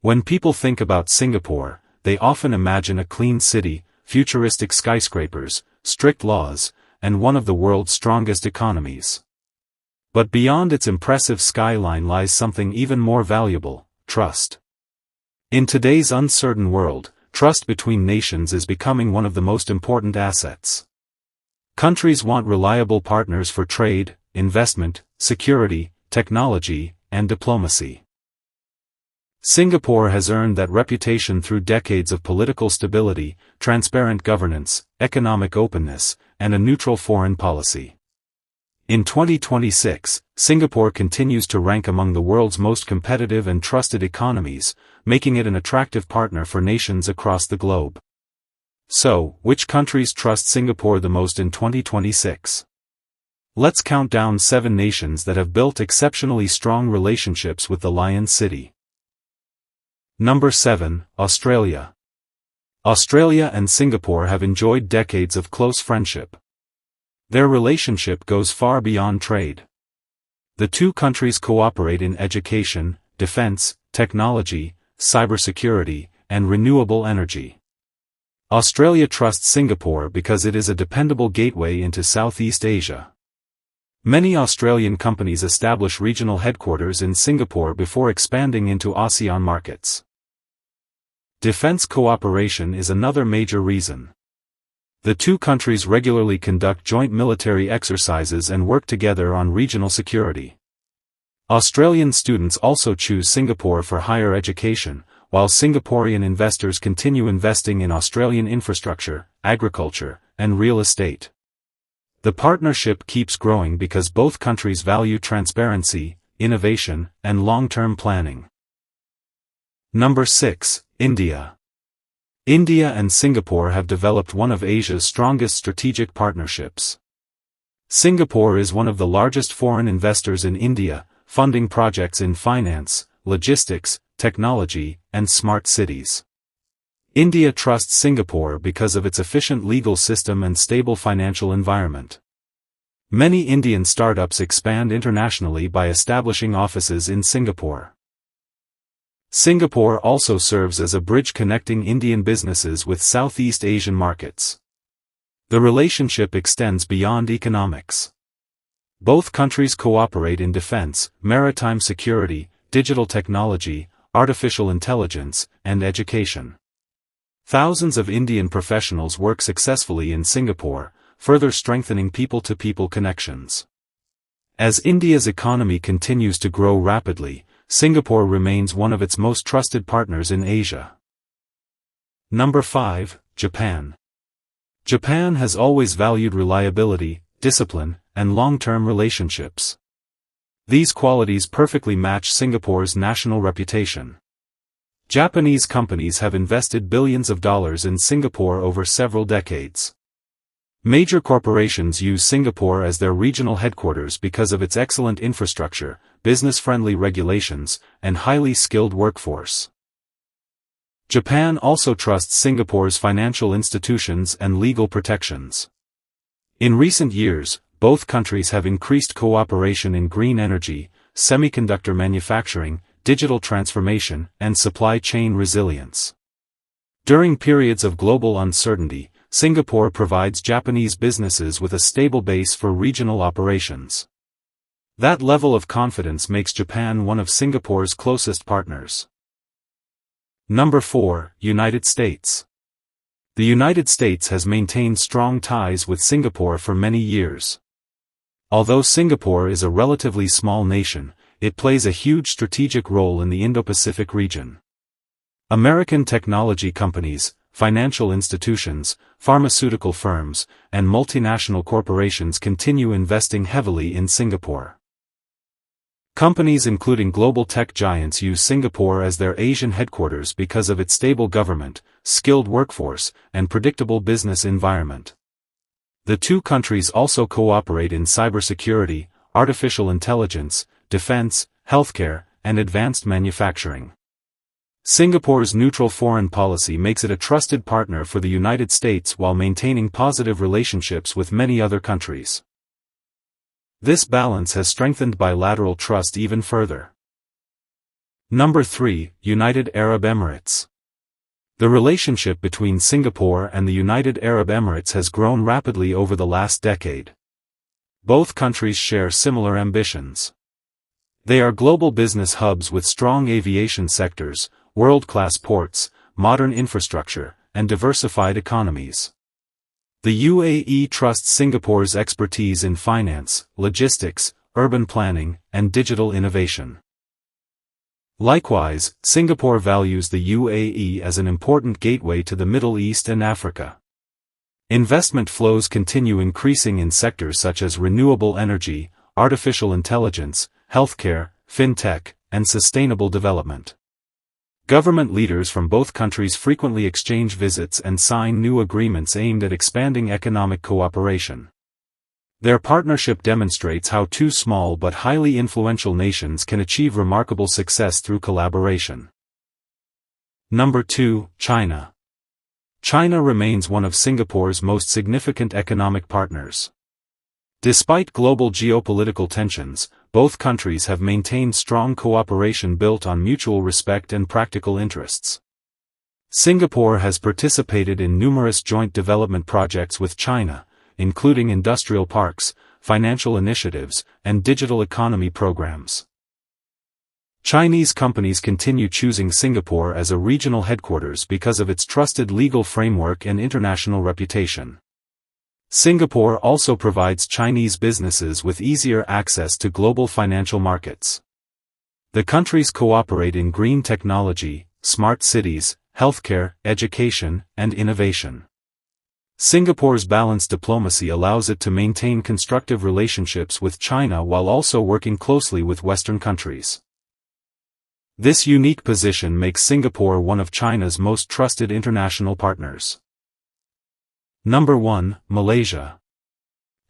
When people think about Singapore, they often imagine a clean city, futuristic skyscrapers, strict laws, and one of the world's strongest economies. But beyond its impressive skyline lies something even more valuable: trust. In today's uncertain world, trust between nations is becoming one of the most important assets. Countries want reliable partners for trade, investment, security, technology, and diplomacy. Singapore has earned that reputation through decades of political stability, transparent governance, economic openness, and a neutral foreign policy. In 2026, Singapore continues to rank among the world's most competitive and trusted economies, making it an attractive partner for nations across the globe. So, which countries trust Singapore the most in 2026? Let's count down 7 nations that have built exceptionally strong relationships with the Lion City. Number 7, Australia. Australia and Singapore have enjoyed decades of close friendship. Their relationship goes far beyond trade. The two countries cooperate in education, defense, technology, cybersecurity, and renewable energy. Australia trusts Singapore because it is a dependable gateway into Southeast Asia. Many Australian companies establish regional headquarters in Singapore before expanding into ASEAN markets. Defense cooperation is another major reason. The two countries regularly conduct joint military exercises and work together on regional security. Australian students also choose Singapore for higher education, while Singaporean investors continue investing in Australian infrastructure, agriculture, and real estate. The partnership keeps growing because both countries value transparency, innovation, and long-term planning. Number 6, India. India and Singapore have developed one of Asia's strongest strategic partnerships. Singapore is one of the largest foreign investors in India, funding projects in finance, logistics, technology, and smart cities. India trusts Singapore because of its efficient legal system and stable financial environment. Many Indian startups expand internationally by establishing offices in Singapore. Singapore also serves as a bridge connecting Indian businesses with Southeast Asian markets. The relationship extends beyond economics. Both countries cooperate in defense, maritime security, digital technology, artificial intelligence, and education. Thousands of Indian professionals work successfully in Singapore, further strengthening people-to-people connections. As India's economy continues to grow rapidly, Singapore remains one of its most trusted partners in Asia. Number 5, Japan. Japan has always valued reliability, discipline, and long-term relationships. These qualities perfectly match Singapore's national reputation. Japanese companies have invested billions of dollars in Singapore over several decades. Major corporations use Singapore as their regional headquarters because of its excellent infrastructure, business-friendly regulations, and highly skilled workforce. Japan also trusts Singapore's financial institutions and legal protections. In recent years, both countries have increased cooperation in green energy, semiconductor manufacturing, digital transformation, and supply chain resilience. During periods of global uncertainty, Singapore provides Japanese businesses with a stable base for regional operations. That level of confidence makes Japan one of Singapore's closest partners. Number 4, United States. The United States has maintained strong ties with Singapore for many years. Although Singapore is a relatively small nation, it plays a huge strategic role in the Indo-Pacific region. American technology companies, financial institutions, pharmaceutical firms, and multinational corporations continue investing heavily in Singapore. Companies including global tech giants use Singapore as their Asian headquarters because of its stable government, skilled workforce, and predictable business environment. The two countries also cooperate in cybersecurity, artificial intelligence, defense, healthcare, and advanced manufacturing. Singapore's neutral foreign policy makes it a trusted partner for the United States while maintaining positive relationships with many other countries. This balance has strengthened bilateral trust even further. Number 3, United Arab Emirates. The relationship between Singapore and the United Arab Emirates has grown rapidly over the last decade. Both countries share similar ambitions. They are global business hubs with strong aviation sectors, world-class ports, modern infrastructure, and diversified economies. The UAE trusts Singapore's expertise in finance, logistics, urban planning, and digital innovation. Likewise, Singapore values the UAE as an important gateway to the Middle East and Africa. Investment flows continue increasing in sectors such as renewable energy, artificial intelligence, healthcare, fintech, and sustainable development. Government leaders from both countries frequently exchange visits and sign new agreements aimed at expanding economic cooperation. Their partnership demonstrates how two small but highly influential nations can achieve remarkable success through collaboration. Number 2, China. China remains one of Singapore's most significant economic partners. Despite global geopolitical tensions, both countries have maintained strong cooperation built on mutual respect and practical interests. Singapore has participated in numerous joint development projects with China, including industrial parks, financial initiatives, and digital economy programs. Chinese companies continue choosing Singapore as a regional headquarters because of its trusted legal framework and international reputation. Singapore also provides Chinese businesses with easier access to global financial markets. The countries cooperate in green technology, smart cities, healthcare, education, and innovation. Singapore's balanced diplomacy allows it to maintain constructive relationships with China while also working closely with Western countries. This unique position makes Singapore one of China's most trusted international partners. Number 1, Malaysia.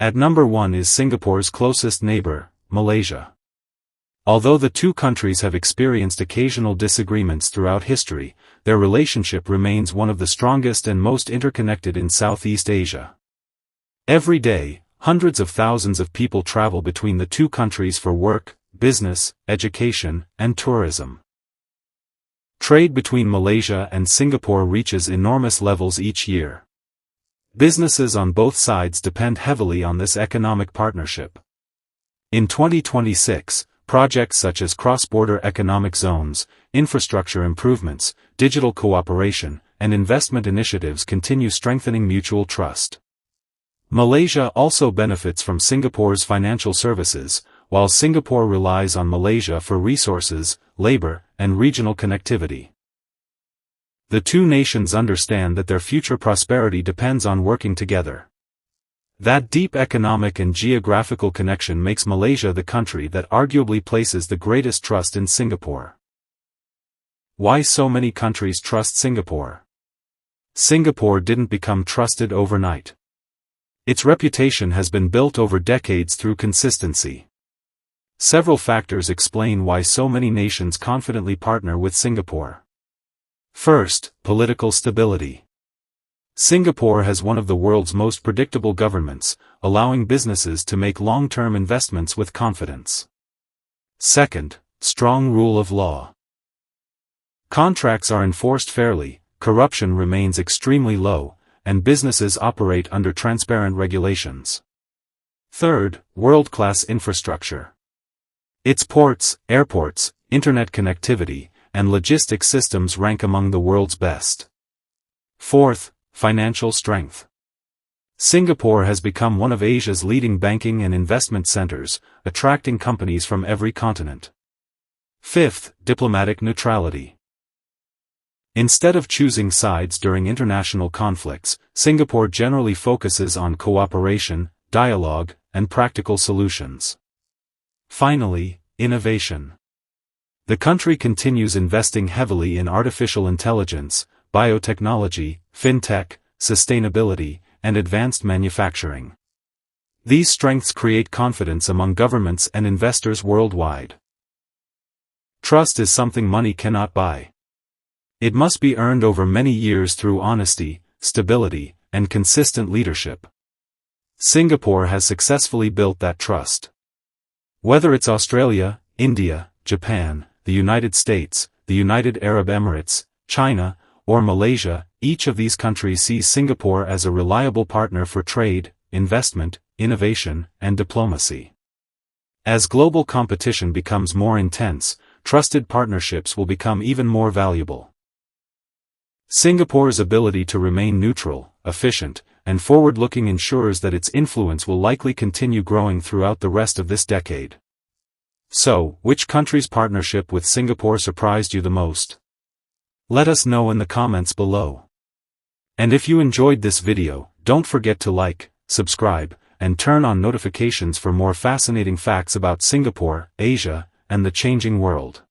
At number 1 is Singapore's closest neighbor, Malaysia. Although the two countries have experienced occasional disagreements throughout history, their relationship remains one of the strongest and most interconnected in Southeast Asia. Every day, hundreds of thousands of people travel between the two countries for work, business, education, and tourism. Trade between Malaysia and Singapore reaches enormous levels each year. Businesses on both sides depend heavily on this economic partnership. In 2026, projects such as cross-border economic zones, infrastructure improvements, digital cooperation, and investment initiatives continue strengthening mutual trust. Malaysia also benefits from Singapore's financial services, while Singapore relies on Malaysia for resources, labor, and regional connectivity. The two nations understand that their future prosperity depends on working together. That deep economic and geographical connection makes Malaysia the country that arguably places the greatest trust in Singapore. Why so many countries trust Singapore? Singapore didn't become trusted overnight. Its reputation has been built over decades through consistency. Several factors explain why so many nations confidently partner with Singapore. First, political stability. Singapore has one of the world's most predictable governments, allowing businesses to make long-term investments with confidence. Second, strong rule of law. Contracts are enforced fairly, corruption remains extremely low, and businesses operate under transparent regulations. Third, world-class infrastructure. Its ports, airports, internet connectivity, and logistics systems rank among the world's best. Fourth, financial strength. Singapore has become one of Asia's leading banking and investment centers, attracting companies from every continent. Fifth, diplomatic neutrality. Instead of choosing sides during international conflicts, Singapore generally focuses on cooperation, dialogue, and practical solutions. Finally, innovation. The country continues investing heavily in artificial intelligence, biotechnology, fintech, sustainability, and advanced manufacturing. These strengths create confidence among governments and investors worldwide. Trust is something money cannot buy. It must be earned over many years through honesty, stability, and consistent leadership. Singapore has successfully built that trust. Whether it's Australia, India, Japan, the United States, the United Arab Emirates, China, or Malaysia, each of these countries sees Singapore as a reliable partner for trade, investment, innovation, and diplomacy. As global competition becomes more intense, trusted partnerships will become even more valuable. Singapore's ability to remain neutral, efficient, and forward-looking ensures that its influence will likely continue growing throughout the rest of this decade. So, which country's partnership with Singapore surprised you the most? Let us know in the comments below. And if you enjoyed this video, don't forget to like, subscribe, and turn on notifications for more fascinating facts about Singapore, Asia, and the changing world.